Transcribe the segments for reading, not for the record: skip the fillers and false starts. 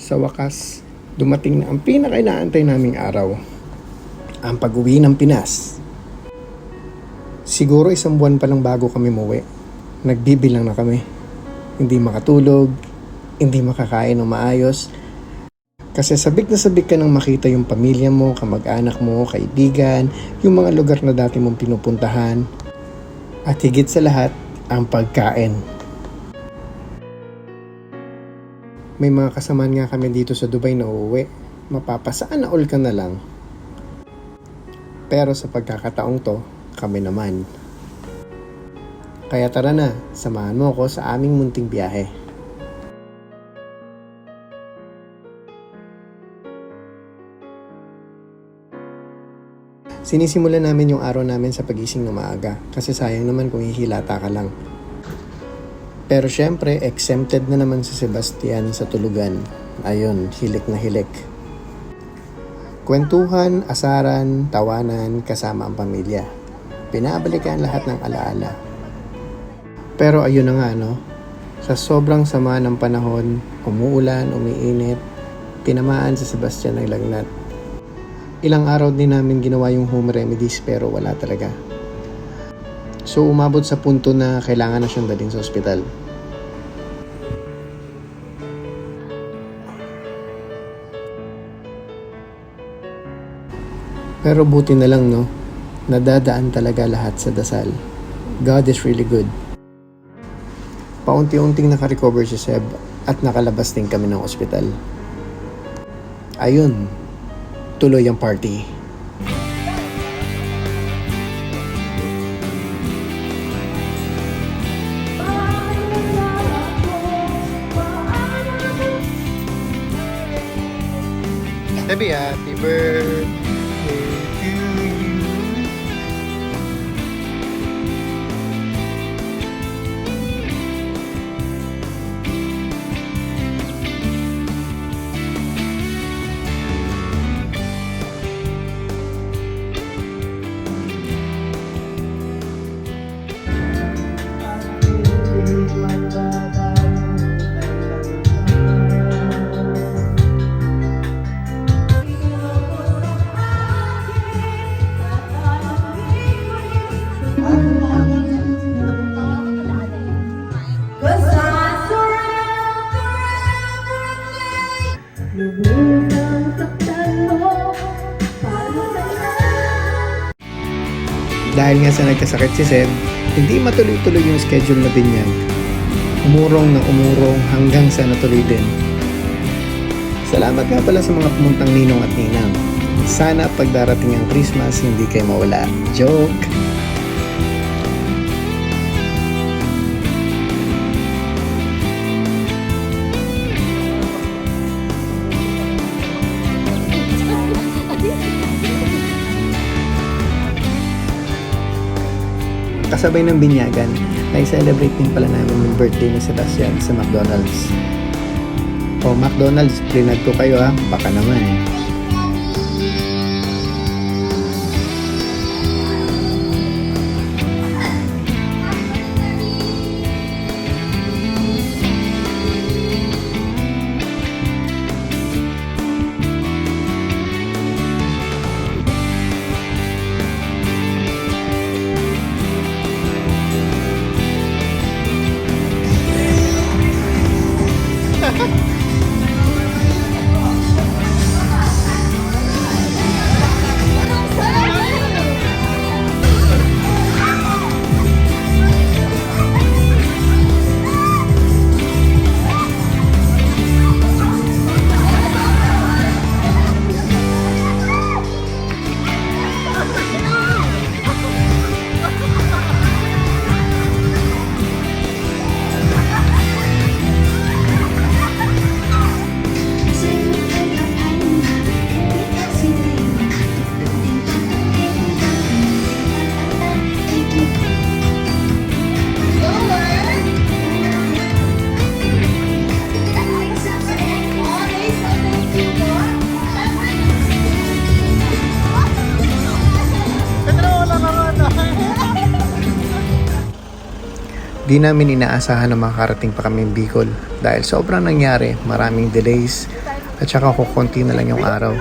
Sa wakas, dumating na ang pinaka-inaantay naming araw, ang pag-uwi ng Pinas. Siguro 1 buwan pa lang bago kami muwi, nagbibilang na kami. Hindi makatulog, hindi makakain ng maayos, kasi sabik na sabik ka nang makita yung pamilya mo, kamag-anak mo, kaibigan, yung mga lugar na dati mong pinupuntahan, at higit sa lahat, ang pagkain. May mga kasamaan nga kami dito sa Dubai na uuwi. Mapapasaan na all ka na lang. Pero sa pagkakataong to, kami naman. Kaya tara na, samahan mo ako sa aming munting biyahe. Sinisimulan namin yung araw namin sa pagising na maaga kasi sayang naman kung hihilata ka lang. Pero syempre, exempted na naman si Sebastian sa tulugan. Ayun, hilik na hilik. Kwentuhan, asaran, tawanan, kasama ang pamilya. Pinabalikan lahat ng alaala. Pero ayun na nga no, sa sobrang sama ng panahon, umuulan, umiinit, tinamaan si Sebastian ng lagnat. Ilang araw din namin ginawa yung home remedies pero wala talaga. So umabot sa punto na kailangan na siyang dalhin sa ospital. Pero buti na lang no, nadadaan talaga lahat sa dasal. God is really good. Paunti-unting nakarecover si Seb at nakalabas din kami ng ospital. Ayun, tuloy ang party. Happy birthday to you. Dahil nga sa nagkasakit si Seb, hindi matuloy-tuloy yung schedule na binyag. Umurong ng umurong hanggang sa natuloy din. Salamat nga pala sa mga pumuntang ninong at ninang. Sana pag darating ang Christmas, hindi kayo mawala. Joke! Kasabay ng binyagan, na-celebrate din pala namin yung birthday ni Sebastian sa McDonald's. O McDonald's, plinag ko kayo ha, baka naman. Di namin inaasahan na makakarating pa kami Bicol dahil sobrang nangyari, maraming delays, At saka kukunti na lang yung araw.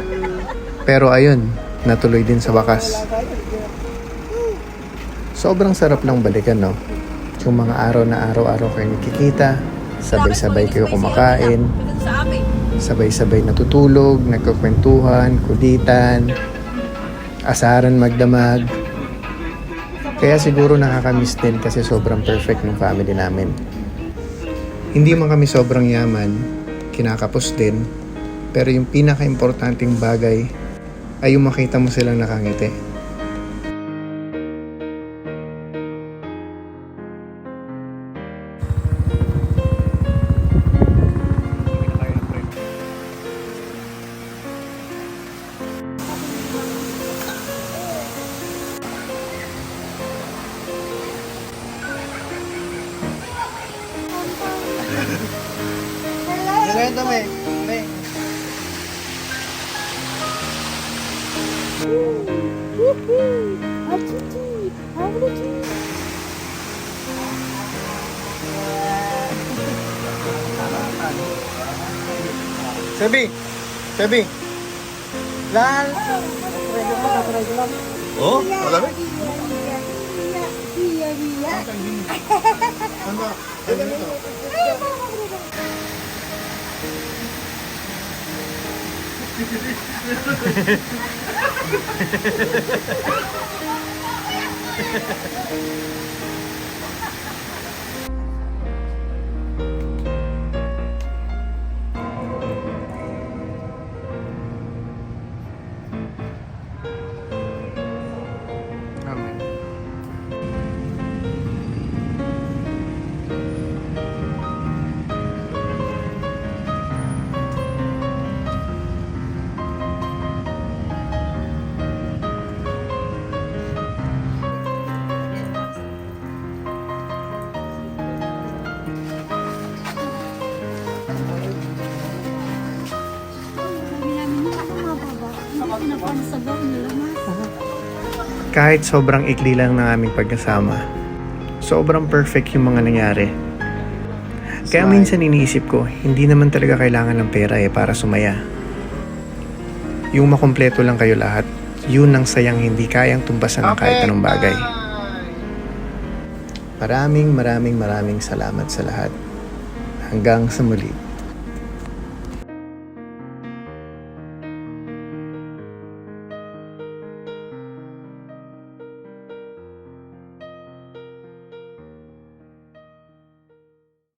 Pero ayun, natuloy din sa wakas. Sobrang sarap lang balikan, no? Yung mga araw na araw-araw kayo nakikita, sabay-sabay kayo kumakain, sabay-sabay natutulog, nagkukwentuhan, kulitan, asaran magdamag. Kaya siguro nakakamiss din kasi sobrang perfect ng family namin. Hindi man kami sobrang yaman, kinakapos din, pero yung pinaka-importanting bagay ay yung makita mo silang nakangiti. Ganito, may. Sabi. Lal. Oh, alam mo? Amen. Kahit sobrang ikli lang ng aming pagkasama, sobrang perfect yung mga nangyari. Kaya minsan iniisip ko, hindi naman talaga kailangan ng pera para sumaya. Yung makumpleto lang kayo lahat, yun ang sayang hindi kayang tumbasan ng kahit anong bagay. Maraming salamat sa lahat. Hanggang sa muli.